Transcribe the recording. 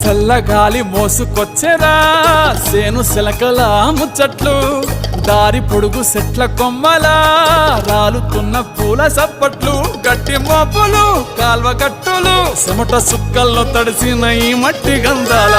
చల్లగాలి మోసుకొచ్చెరా సేను శిలకల ముచ్చట్లు దారి పొడుగు సెట్ల కొమ్మలా రాలుతున్న పూల సప్పట్లు గట్టి మోపులు కాల్వ గట్టులు చెమట సుక్కల్లో తడిసిన ఈ మట్టి గంధాల